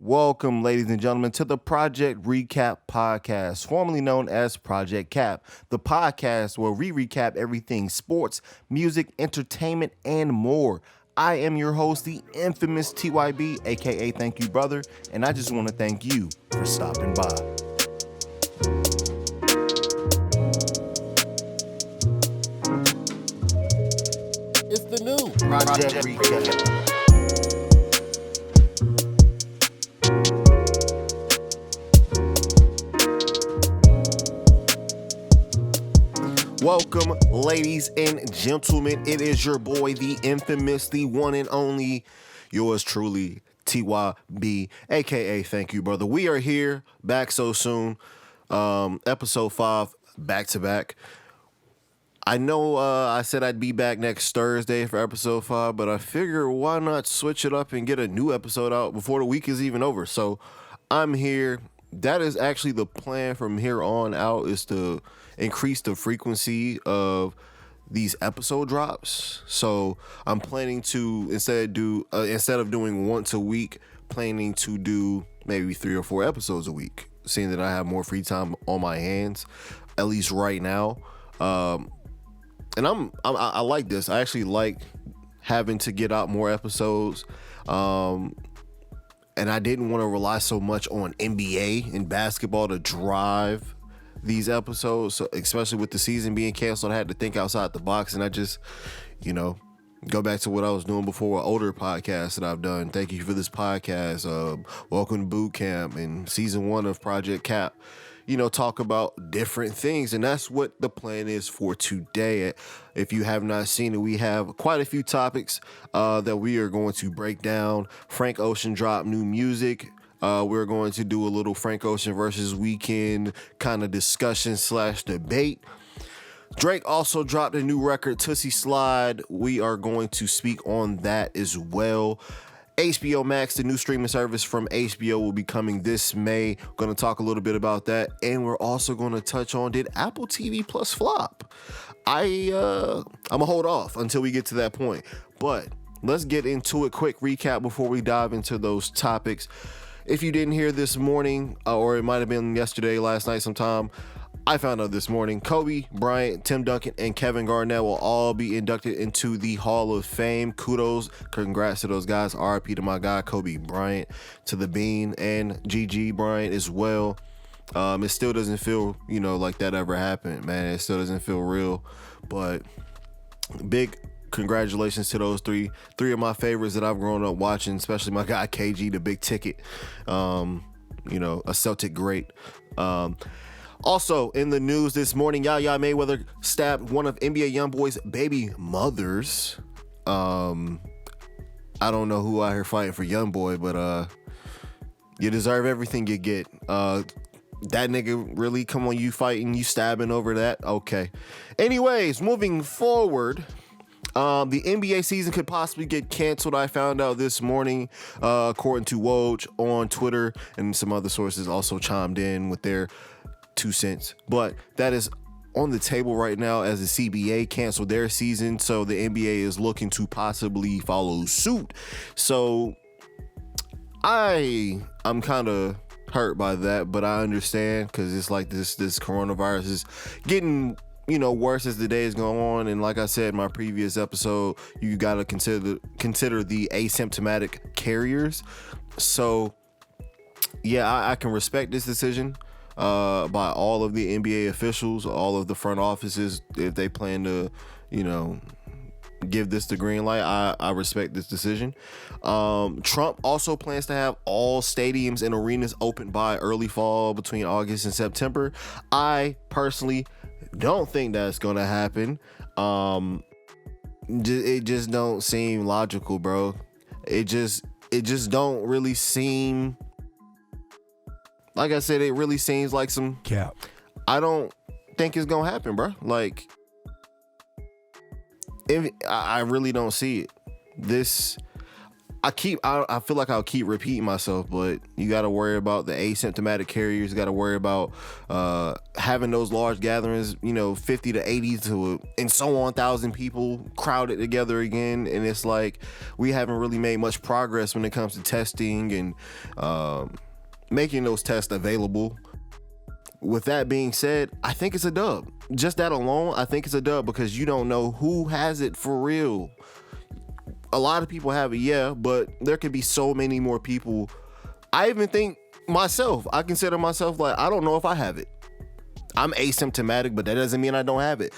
Welcome, ladies and gentlemen, to the Project Recap Podcast, formerly known as Project Cap, the podcast where we recap everything sports, music, entertainment, and more. I am your host, the infamous TYB, aka Thank You Brother, and I just want to thank you for stopping by. It's the new Project Recap. Welcome, ladies and gentlemen. It is your boy, the infamous, the one and only, yours truly, TYB, aka Thank You Brother. We are here, back so soon. Episode 5, back to back. I know I said I'd be back next Thursday for episode 5, but I figure why not switch it up and get a new episode out before the week is even over. So I'm here. That is actually the plan from here on out, is to increase the frequency of these episode drops. So I'm planning to instead of doing once a week, planning to do maybe 3 or 4 episodes a week, seeing that I have more free time on my hands, at least right now. And I like this. I actually like having to get out more episodes. And I didn't want to rely so much on NBA and basketball to drive these episodes, so especially with the season being canceled. I had to think outside the box, and I just, go back to what I was doing before, older podcasts that I've done. Thank you for this podcast. Welcome to Boot Camp and season 1 of Project Cap. Talk about different things, and that's what the plan is for today. If you have not seen it, we have quite a few topics that we are going to break down. Frank Ocean dropped new music. We're going to do a little Frank Ocean versus Weeknd kind of discussion / debate. Drake also dropped a new record, Tootsie Slide. We are going to speak on that as well. HBO Max, the new streaming service from HBO, will be coming this May. We're going to talk a little bit about that. And we're also going to touch on, did Apple TV Plus flop? I'm going to hold off until we get to that point. But let's get into it. Quick recap before we dive into those topics. If you didn't hear this morning, or it might have been yesterday, last night sometime, I found out this morning, Kobe Bryant, Tim Duncan, and Kevin Garnett will all be inducted into the Hall of Fame. Kudos, congrats to those guys. RIP to my guy, Kobe Bryant, to the Bean, and Gigi Bryant as well. It still doesn't feel, like that ever happened, man. It still doesn't feel real, but big congratulations to those three of my favorites that I've grown up watching, especially my guy KG, the big ticket, a Celtic great. Also in the news this morning, Yaya Mayweather stabbed one of NBA YoungBoy's baby mothers. I don't know who out here fighting for YoungBoy, but you deserve everything you get. That nigga really, come on, you fighting, you stabbing over that? Okay. Anyways, moving forward, the NBA season could possibly get canceled. I found out this morning, according to Woj on Twitter, and some other sources also chimed in with their 2 cents. But that is on the table right now as the CBA canceled their season, so the NBA is looking to possibly follow suit. So I'm kind of hurt by that, but I understand, because it's like this coronavirus is getting worse as the days go on. And like I said in my previous episode, you got to consider the asymptomatic carriers. So yeah, I can respect this decision by all of the NBA officials, all of the front offices. If they plan to give this the green light, I respect this decision. Trump also plans to have all stadiums and arenas open by early fall, between August and September. I personally don't think that's gonna happen. It just don't seem logical, bro. It just don't really seem, like I said, it really seems like some cap. I don't think it's gonna happen, bro. Like, I really don't see it. I feel like I'll keep repeating myself, but you got to worry about the asymptomatic carriers. You got to worry about having those large gatherings, 50 to 80 and so on thousand people crowded together again. And it's like we haven't really made much progress when it comes to testing and making those tests available. With that being said, I think it's a dub. Just that alone, I think it's a dub because you don't know who has it for real. A lot of people have it, yeah, but there could be so many more people. I even think I consider myself like, I don't know if I have it. I'm asymptomatic, but that doesn't mean I don't have it.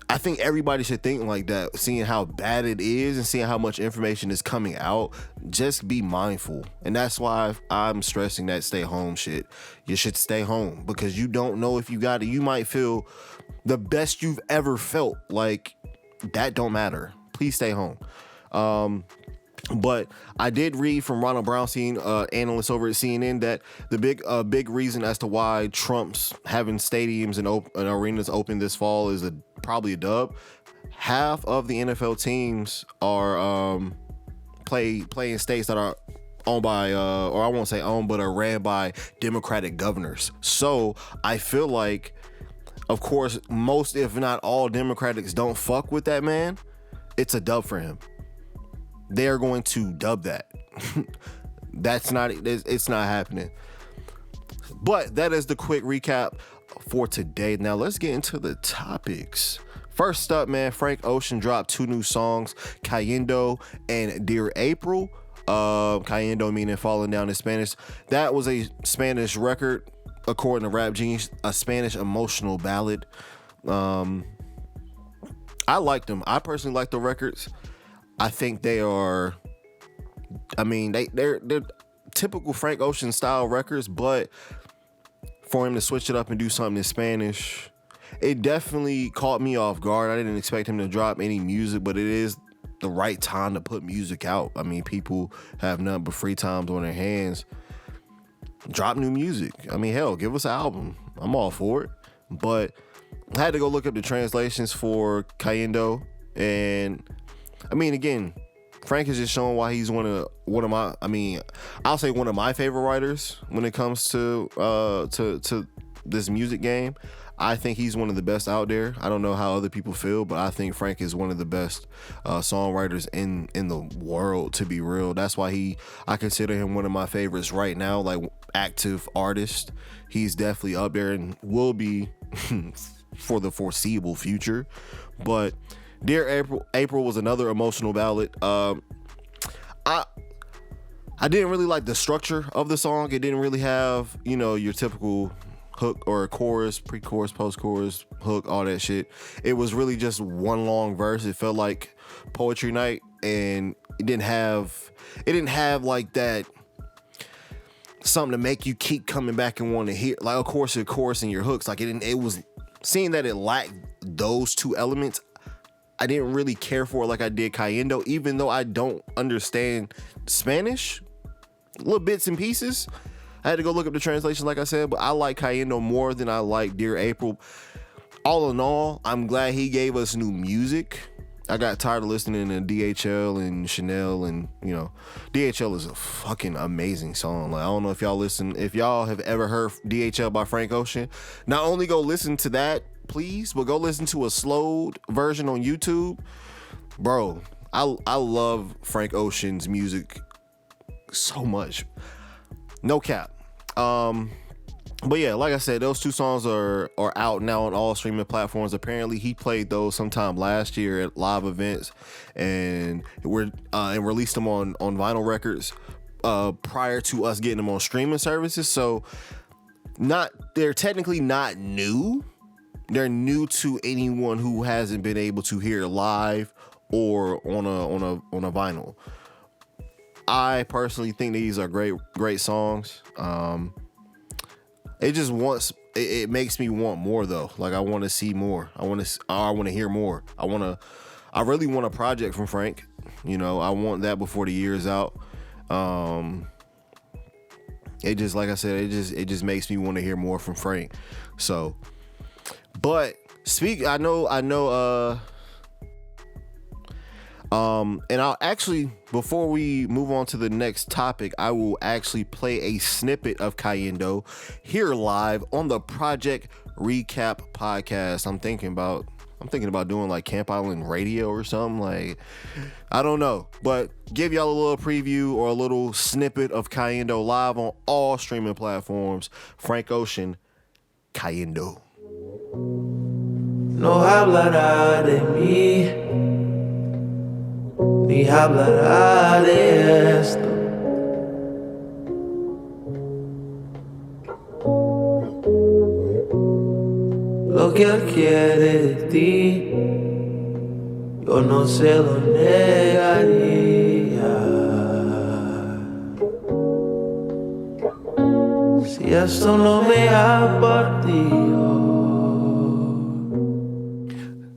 I think everybody should think like that, seeing how bad it is and seeing how much information is coming out. Just be mindful. And that's why I'm stressing that stay home shit. You should stay home because you don't know if you got it. You might feel the best you've ever felt. Like, that don't matter. Please stay home. But I did read from Ronald Brownstein, analyst over at CNN, that the big reason as to why Trump's having stadiums and arenas open this fall is probably a dub. Half of the NFL teams are play in states that are owned by, or I won't say owned, but are ran by Democratic governors. So I feel like, of course, most if not all Democrats don't fuck with that man. It's a dub for him. They're going to dub that. It's not happening. But that is the quick recap for today. Now let's get into the topics. First up, man, Frank Ocean dropped 2 new songs, Cayendo and Dear April. Cayendo meaning falling down in Spanish. That was a Spanish record, according to Rap Genius, a Spanish emotional ballad. I liked them. I personally like the records. I think they are, they're typical Frank Ocean style records, but for him to switch it up and do something in Spanish, it definitely caught me off guard. I didn't expect him to drop any music, but it is the right time to put music out. I mean, people have nothing but free times on their hands. Drop new music. Hell, give us an album. I'm all for it. But I had to go look up the translations for Cayendo, and again, Frank is just showing why he's one of my I'll say one of my favorite writers when it comes to this music game. I think he's one of the best out there. I don't know how other people feel, but I think Frank is one of the best songwriters in the world, to be real. That's why I consider him one of my favorites right now, like active artist. He's definitely up there and will be for the foreseeable future. But Dear April was another emotional ballad. I didn't really like the structure of the song. It didn't really have, your typical hook or a chorus, pre-chorus, post-chorus, hook, all that shit. It was really just one long verse. It felt like poetry night, and it didn't have like that something to make you keep coming back and want to hear. Like, of course, your chorus and your hooks. Like, it was seeing that it lacked those two elements. I didn't really care for it like I did Cayendo, even though I don't understand Spanish, little bits and pieces. I had to go look up the translation, like I said, but I like Cayendo more than I like Dear April. All in all, I'm glad he gave us new music. I got tired of listening to DHL and Chanel, and DHL is a fucking amazing song. Like, I don't know if y'all have ever heard DHL by Frank Ocean. Not only go listen to that, please, but go listen to a slowed version on YouTube. Bro, I love Frank Ocean's music so much. No cap. But yeah, like I said, those 2 songs are out now on all streaming platforms. Apparently, he played those sometime last year at live events, and released them on vinyl records prior to us getting them on streaming services. So they're technically not new. They're new to anyone who hasn't been able to hear it live or on a vinyl. I personally think these are great songs. It makes me want more though. Like, I want to see more. I want to hear more. I really want a project from Frank. I want that before the year is out. It just, like I said, it just makes me want to hear more from Frank. So, but I know And I'll actually, before we move on to the next topic, I will actually play a snippet of Cayendo here live on the Project Recap podcast. I'm thinking about doing like Camp Island Radio or something. Like, I don't know, but give y'all a little preview or a little snippet of Cayendo live on all streaming platforms. Frank Ocean, Cayendo. No hablará de mí, ni hablará de esto. Lo que él quiere de ti, yo no se lo negaría. Si esto no me ha partido.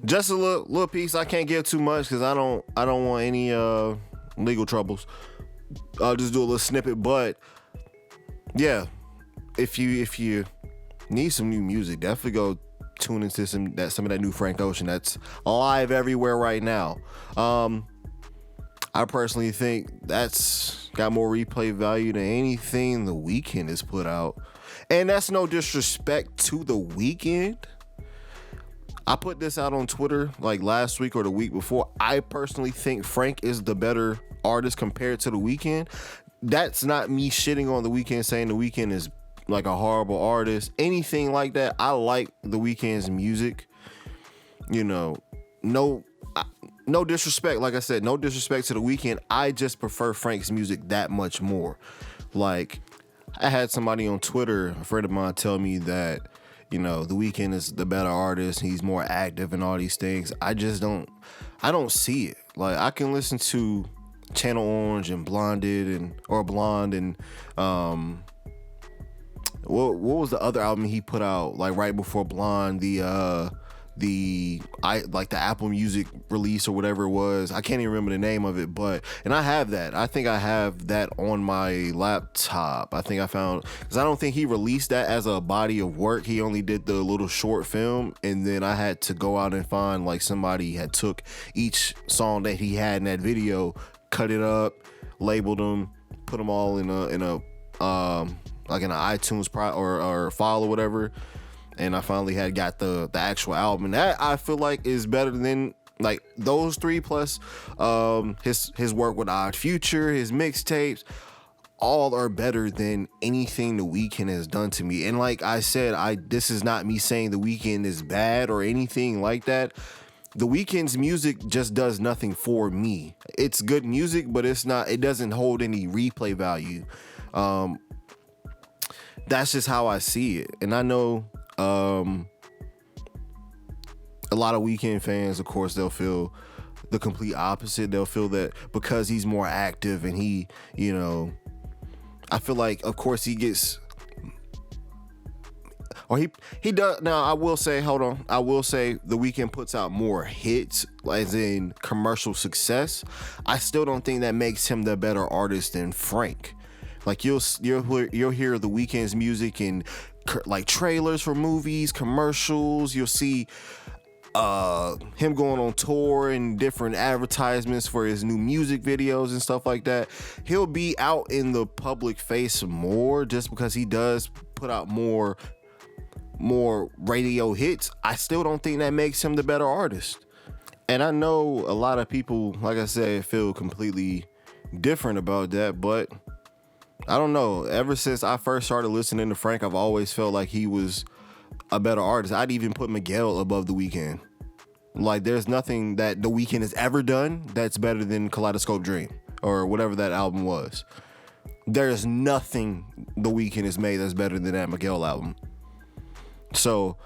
Just a little piece. I can't give too much because I don't want any legal troubles. I'll just do a little snippet. But yeah, if you need some new music, definitely go tune into some of that new Frank Ocean that's live everywhere right now. I personally think that's got more replay value than anything The Weeknd has put out, and that's no disrespect to The Weeknd. I put this out on Twitter like last week or the week before. I personally think Frank is the better artist compared to The Weeknd. That's not me shitting on The Weeknd, saying The Weeknd is like a horrible artist, anything like that. I like The Weeknd's music. You know, no disrespect. Like I said, no disrespect to The Weeknd. I just prefer Frank's music that much more. Like, I had somebody on Twitter, a friend of mine, tell me that, you know, The Weeknd is the better artist. He's more active and all these things. I don't see it. Like, I can listen to Channel Orange and Blonde and what was the other album he put out like right before Blonde? The Apple Music release or whatever it was. I can't even remember the name of it, and I have that. I think I have that on my laptop. I think I found, because I don't think he released that as a body of work. He only did the little short film, and then I had to go out and find like somebody had took each song that he had in that video, cut it up, labeled them, put them all in a like in an iTunes or file or whatever. And I finally got the actual album. And that I feel like is better than like those three, plus his work with Odd Future, his mixtapes, all are better than anything The Weeknd has done to me. And like I said, this is not me saying The Weeknd is bad or anything like that. The Weeknd's music just does nothing for me. It's good music, but it doesn't hold any replay value. That's just how I see it. And I know a lot of Weeknd fans, of course, they'll feel the complete opposite. They'll feel that because he's more active and he, you know, I feel like, of course, he gets, or he does. Now, I will say The Weeknd puts out more hits, as in commercial success. I still don't think that makes him the better artist than Frank. Like, you'll hear The Weeknd's music in like trailers for movies, commercials. You'll see him going on tour and different advertisements for his new music videos and stuff like that. He'll be out in the public face more just because he does put out more radio hits. I still don't think that makes him the better artist. And I know a lot of people, like I said, feel completely different about that, but I don't know. Ever since I first started listening to Frank, I've always felt like he was a better artist. I'd even put Miguel above The Weeknd. Like, there's nothing that The Weeknd has ever done that's better than Kaleidoscope Dream or whatever that album was. There's nothing The Weeknd has made that's better than that Miguel album. So,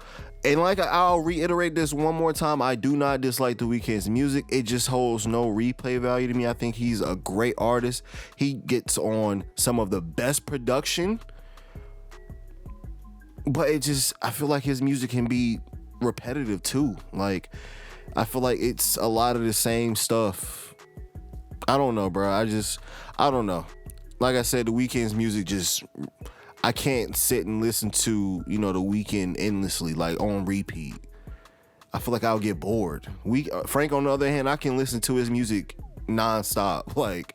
and like I'll reiterate this one more time, I do not dislike The Weeknd's music. It just holds no replay value to me. I think he's a great artist. He gets on some of the best production, but I feel like his music can be repetitive too. Like, I feel like it's a lot of the same stuff. I don't know, bro. I don't know. Like I said, The Weeknd's music I can't sit and listen to, The Weeknd endlessly, like on repeat. I feel like I'll get bored. Frank, on the other hand, I can listen to his music nonstop. Like,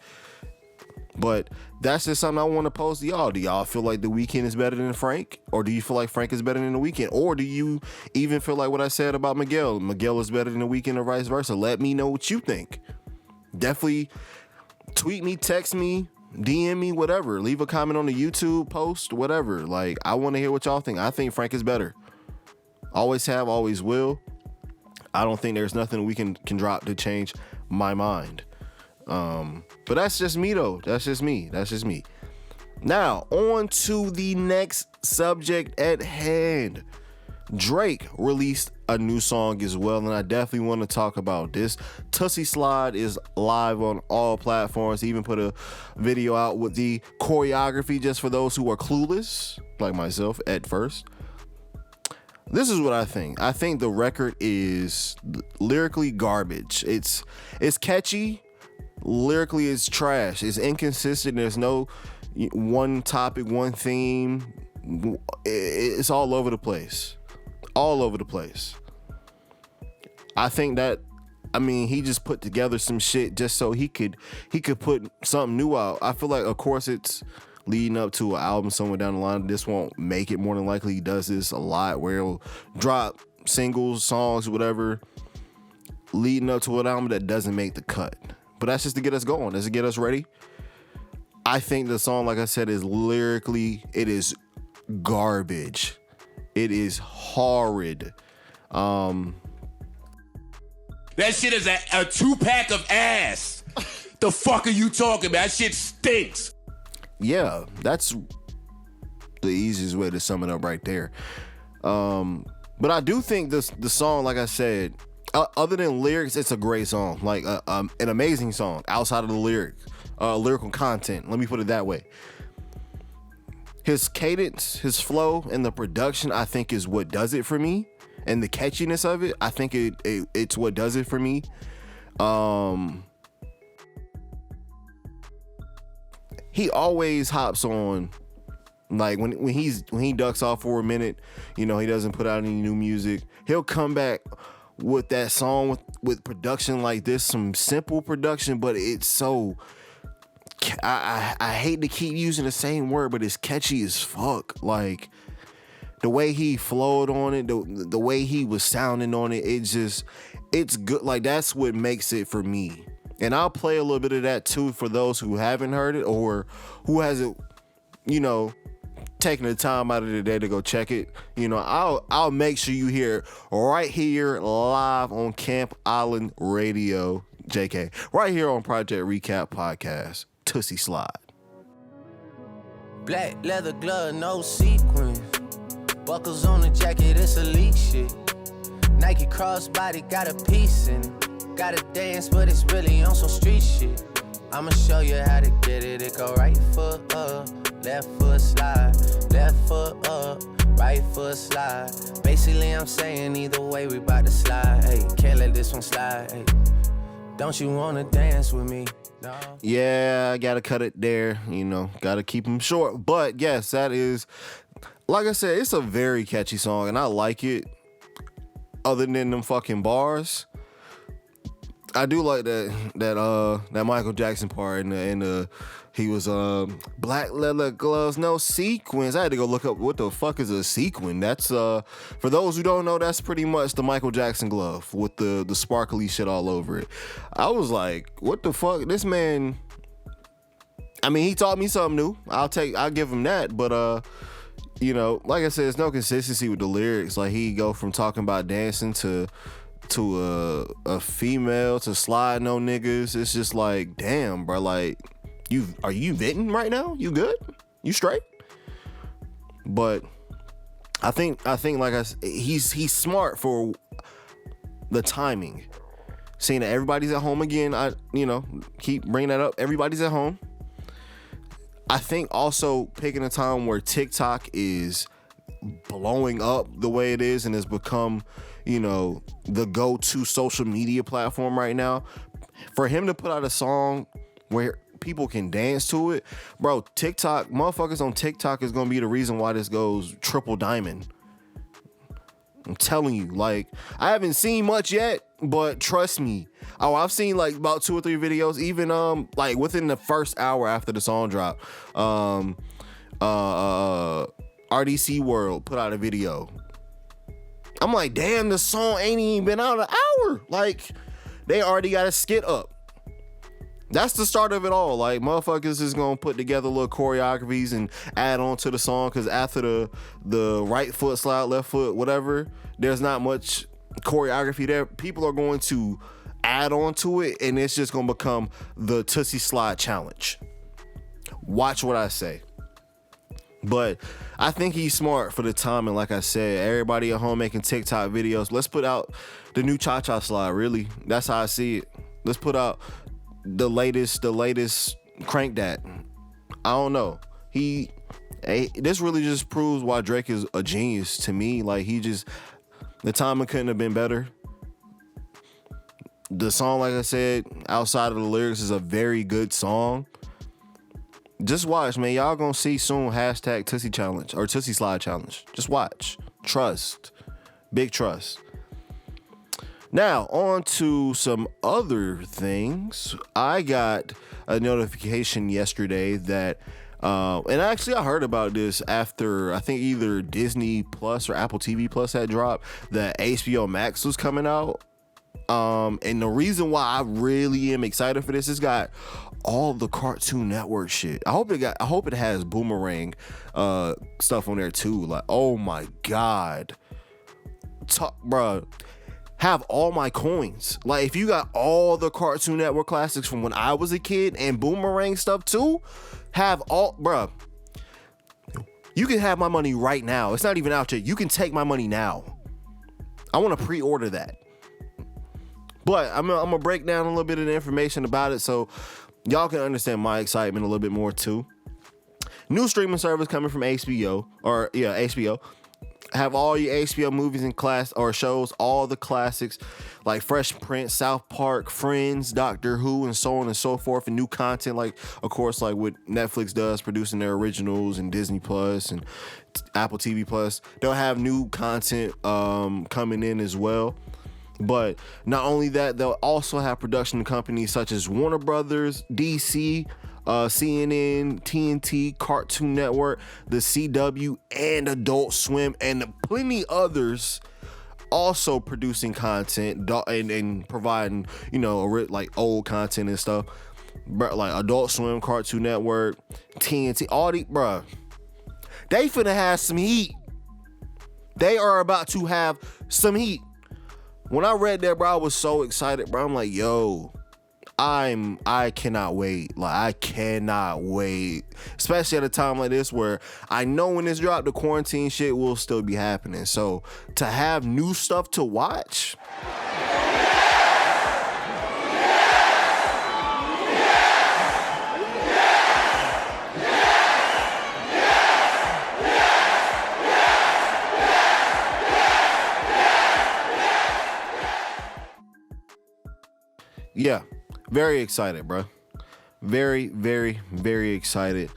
but that's just something I want to pose to y'all. Do y'all feel like The Weeknd is better than Frank? Or do you feel like Frank is better than The Weeknd? Or do you even feel like what I said about Miguel? Miguel is better than The Weeknd or vice versa? Let me know what you think. Definitely tweet me, text me, DM me, whatever. Leave a comment on the YouTube post, whatever. Like, I want to hear what y'all think. I think Frank is better. Always have, always will. I don't think there's nothing we can drop to change my mind. But that's just me, though. That's just me. Now, on to the next subject at hand. Drake released a new song as well, and I definitely want to talk about this. Tussie Slide is live on all platforms. He even put a video out with the choreography just for those who are clueless, like myself at first. This is what I think. I think the record is lyrically garbage. It's catchy. Lyrically, it's trash. It's inconsistent. There's no one topic, one theme. It's all over the place. I think that, he just put together some shit just so he could put something new out. I feel like, of course, it's leading up to an album somewhere down the line. This won't make it. More than likely, he does this a lot where he'll drop singles, songs, whatever, leading up to an album that doesn't make the cut. But that's just to get us going. That's to get us ready. I think the song, like I said, is lyrically, it is garbage. It is horrid. That shit is a 2-pack of ass. The fuck are you talking about? That shit stinks. Yeah, that's the easiest way to sum it up right there. But I do think the song, like I said, other than lyrics, it's a great song. Like an amazing song outside of the lyrical content. Let me put it that way. His cadence, his flow, and the production, I think, is what does it for me. And the catchiness of it, I think it's what does it for me. He always hops on, like when he ducks off for a minute, he doesn't put out any new music. He'll come back with that song with production like this, some simple production, but it's so. I hate to keep using the same word, but it's catchy as fuck. Like the way he flowed on it, the way he was sounding on it, it's good. Like that's what makes it for me. And I'll play a little bit of that too for those who haven't heard it or who hasn't, taking the time out of the day to go check it. I'll make sure you hear it right here live on Camp Island Radio, JK, right here on Project Recap Podcast. Tussie Slide. Black leather glove, no sequins. Buckles on the jacket, it's elite shit. Nike crossbody got a piece in it. Gotta dance, but it's really on some street shit. I'ma show you how to get it. It go right foot up, left foot slide. Left foot up, right foot slide. Basically, I'm saying either way, we bout to slide. Hey, can't let this one slide. Hey, don't you wanna dance with me? No. Yeah, I gotta cut it there. Gotta keep them short. But yes, that is, like I said, it's a very catchy song, and I like it. Other than them fucking bars, I do like that Michael Jackson part and he was black leather gloves, no sequins. I had to go look up what the fuck is a sequin. That's for those who don't know, that's pretty much the Michael Jackson glove with the sparkly shit all over it. I was like, what the fuck? This man, he taught me something new. I'll give him that, but like I said, there's no consistency with the lyrics. Like he go from talking about dancing to a female to sliding on niggas. It's just like, damn, bro. Like, are you venting right now? You good? You straight? But I think like he's smart for the timing. Seeing that everybody's at home again, I keep bringing that up. Everybody's at home. I think also picking a time where TikTok is blowing up the way it is and has become, the go-to social media platform right now. For him to put out a song where people can dance to it, bro, motherfuckers on TikTok is gonna be the reason why this goes triple diamond. I'm telling you, like, I haven't seen much yet, but trust me. Oh, I've seen like about 2 or 3 videos, even like within the first hour after the song dropped. RDC World put out a video. I'm like, damn, the song ain't even been out an hour. Like, they already got a skit up. That's the start of it all. Like, motherfuckers is gonna put together little choreographies and add on to the song, because after the right foot slide, left foot, whatever, there's not much choreography there. People are going to add on to it, and it's just gonna become the Tootsie Slide challenge. Watch what I say. But I think he's smart for the time, and like I said, everybody at home making TikTok videos, let's put out the new cha-cha slide. Really, that's how I see it. Let's put out the latest crank that. I don't know. This really just proves why Drake is a genius to me. Like, the timing couldn't have been better. The song, like I said, outside of the lyrics, is a very good song. Just watch, man. Y'all gonna see soon hashtag Tootsie Challenge or Tootsie Slide Challenge. Just watch. Trust. Big trust. Now, on to some other things. I got a notification yesterday that, and actually I heard about this after, I think either Disney Plus or Apple TV Plus had dropped, that HBO Max was coming out. And the reason why I really am excited for this, it's got all the Cartoon Network shit. I hope it has Boomerang stuff on there too. Like, oh my god, bruh, have all my coins. Like, if you got all the Cartoon Network classics from when I was a kid and Boomerang stuff too, have all, bruh. You can have my money right now. It's not even out yet. You can take my money now. I want to pre-order that. But I'm gonna break down a little bit of the information about it so y'all can understand my excitement a little bit more too. New streaming service coming from HBO. Have all your HBO movies and class or shows, all the classics like Fresh Prince, South Park, Friends, Doctor Who, and so on and so forth, and new content, like, of course, like what Netflix does, producing their originals, and Disney Plus and Apple TV Plus. They'll have new content coming in as well. But not only that, they'll also have production companies such as Warner Brothers, DC, CNN, TNT, Cartoon Network, the CW, and Adult Swim, and plenty others also producing content and providing, like old content and stuff. Like Adult Swim, Cartoon Network, TNT, all these, bruh, they finna have some heat. They are about to have some heat. When I read that, bro, I was so excited, bro. I'm like, yo, I cannot wait. Like, I cannot wait. Especially at a time like this where I know when this drop, the quarantine shit will still be happening. So to have new stuff to watch. Yeah, very excited, bro. Very, very, very excited.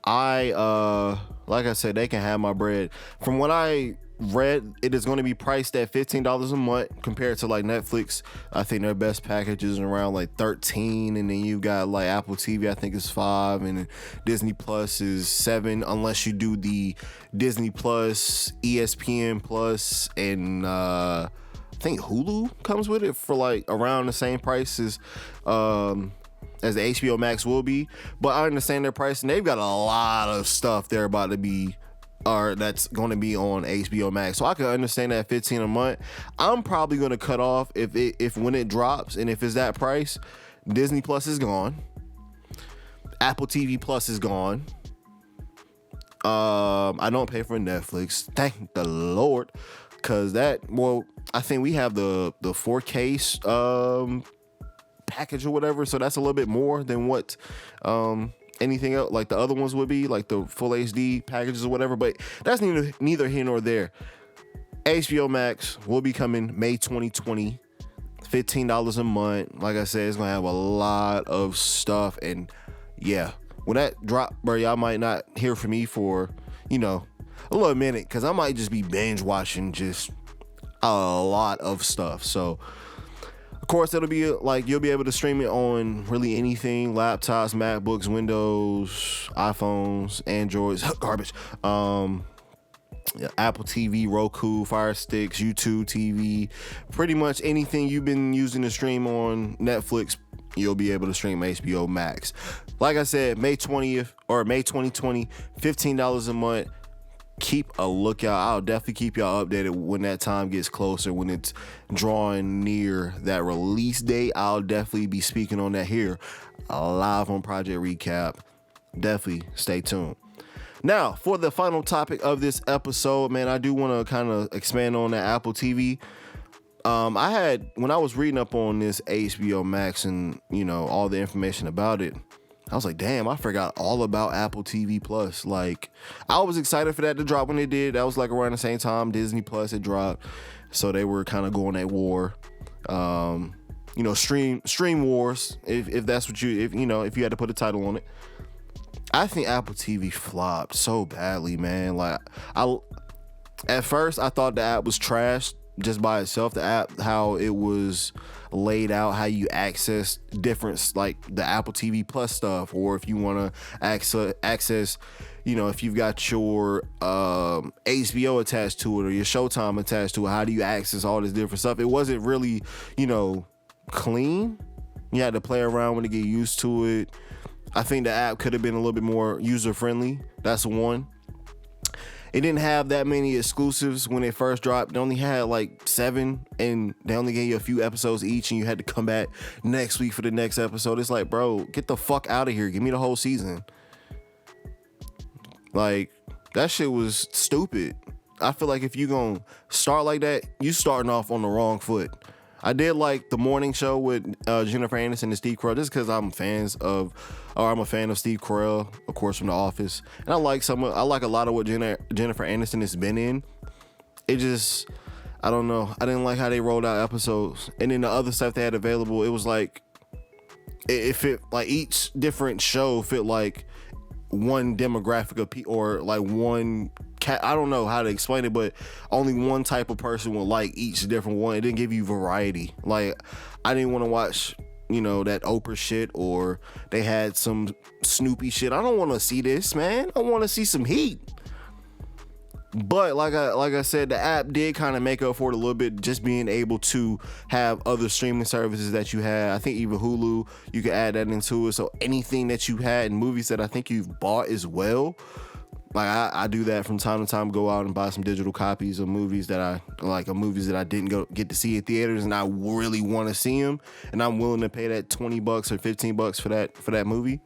Like I said, they can have my bread. From what I read, it is going to be priced at $15 a month compared to like Netflix. I think their best package is around like $13, and then you got like Apple TV, I think is $5, and Disney Plus is $7, unless you do the Disney Plus, ESPN Plus, and I think Hulu comes with it for like around the same price as the HBO Max will be. But I understand their price, and they've got a lot of stuff they're about to be, or that's going to be on HBO Max. So I can understand that $15 a month. I'm probably going to cut off if when it drops, and if it's that price, Disney Plus is gone. Apple TV Plus is gone. I don't pay for Netflix. Thank the Lord. Cause I think we have the 4K package or whatever, so that's a little bit more than what anything else like the other ones would be, like the full HD packages or whatever. But that's neither here nor there. HBO Max will be coming May 2020, $15 a month. Like I said, it's gonna have a lot of stuff, and yeah, when that drop, bro, y'all might not hear from me for a little minute, because I might just be binge watching just a lot of stuff. So of course it'll be like you'll be able to stream it on really anything: laptops, MacBooks, Windows, iPhones, Androids, garbage, Apple TV, Roku, Fire Sticks, YouTube TV, pretty much anything you've been using to stream on Netflix, you'll be able to stream HBO Max. Like I said, May 20th or May 2020, $15 a month. Keep a lookout. I'll definitely keep y'all updated when that time gets closer, when it's drawing near that release date. I'll definitely be speaking on that here live on Project Recap. Definitely stay tuned. Now, for the final topic of this episode, man, I do want to kind of expand on that Apple TV. When I was reading up on this HBO Max and, all the information about it, I was like, damn, I forgot all about Apple TV Plus. Like, I was excited for that to drop when it did. That was like around the same time Disney Plus had dropped. So they were kind of going at war. Stream wars, if that's what if you had to put a title on it. I think Apple TV flopped so badly, man. Like, at first I thought the app was trash just by itself. The app, how it was laid out, how you access different, like the Apple TV Plus stuff, or if you want to access, if you've got your HBO attached to it or your Showtime attached to it, how do you access all this different stuff? It wasn't really, clean. You had to play around with it, get used to it. I think the app could have been a little bit more user friendly. That's one. It didn't have that many exclusives when it first dropped. They only had like 7, and they only gave you a few episodes each, and you had to come back next week for the next episode. It's like, bro, get the fuck out of here. Give me the whole season. Like, that shit was stupid. I feel like if you gonna start like that, you starting off on the wrong foot. I did like the morning show with Jennifer Aniston and Steve Carell, just because I'm a fan of Steve Carell, of course, from The Office, and I like a lot of what Jennifer Aniston has been in. It just, I don't know, I didn't like how they rolled out episodes, and then the other stuff they had available, it was like it fit, like each different show fit like one demographic of people, or like one I don't know how to explain it, but only one type of person would like each different one. It didn't give you variety. Like, I didn't want to watch, that Oprah shit, or they had some Snoopy shit. I don't want to see this, man. I want to see some heat. But like I said, the app did kind of make up for it a little bit, just being able to have other streaming services that you had. I think even Hulu, you could add that into it. So anything that you had, and movies that I think you've bought as well. Like, I do that from time to time, go out and buy some digital copies of movies that I like, of movies that I didn't get to see in theaters, and I really want to see them, and I'm willing to pay that $20 or $15 for that movie.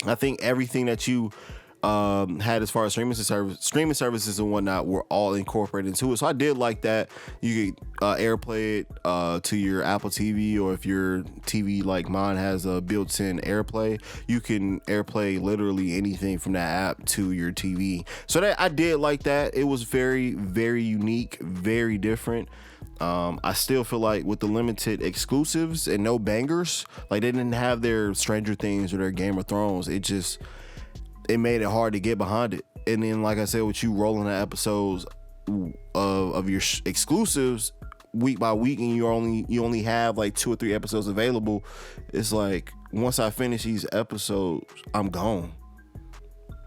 I think everything that you had as far as streaming services and whatnot were all incorporated into it. So I did like that. You could AirPlay it to your Apple TV, or if your TV like mine has a built-in AirPlay, you can AirPlay literally anything from that app to your TV. So that I did like that. It was very, very unique, very different. I still feel like with the limited exclusives and no bangers, like they didn't have their Stranger Things or their Game of Thrones. It made it hard to get behind it. And then, like I said, with you rolling the episodes of your exclusives week by week, and you only have like 2 or 3 episodes available, it's like, once I finish these episodes, I'm gone.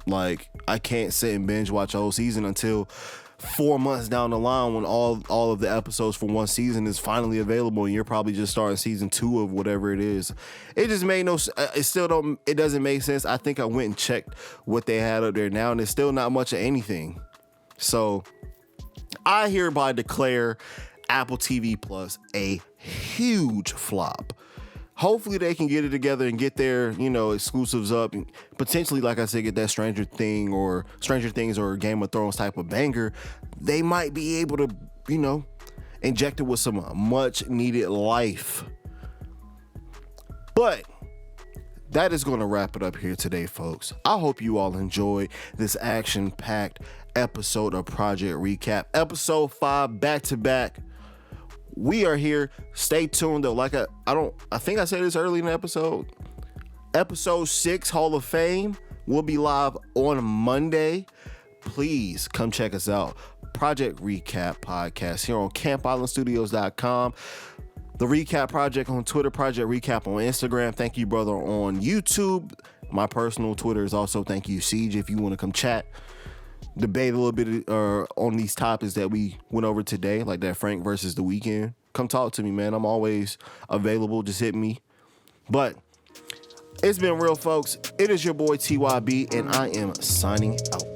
Like, I can't sit and binge watch a whole season until 4 months down the line, when all of the episodes for one season is finally available, and you're probably just starting season 2 of whatever it is. It just made it doesn't make sense. I think I went and checked what they had up there now, and it's still not much of anything. So I hereby declare Apple TV Plus a huge flop. Hopefully they can get it together and get their, exclusives up, and potentially, like I said, get that Stranger Things or Game of Thrones type of banger. They might be able to, inject it with some much needed life. But that is going to wrap it up here today, folks. I hope you all enjoyed this action-packed episode of Project Recap. Episode 5, back-to-back. We are here. Stay tuned though. Like I think I said this early in the episode. Episode 6, Hall of Fame, will be live on Monday. Please come check us out. Project Recap podcast here on CampIslandStudios.com. The Recap Project on Twitter, Project Recap on Instagram. Thank you, brother, on YouTube. My personal Twitter is also Thank You, Siege. If you want to come chat, debate a little bit on these topics that we went over today, like that Frank versus The Weeknd, come talk to me, man. I'm always available. Just hit me. But it's been real, folks. It is your boy TYB, and I am signing out.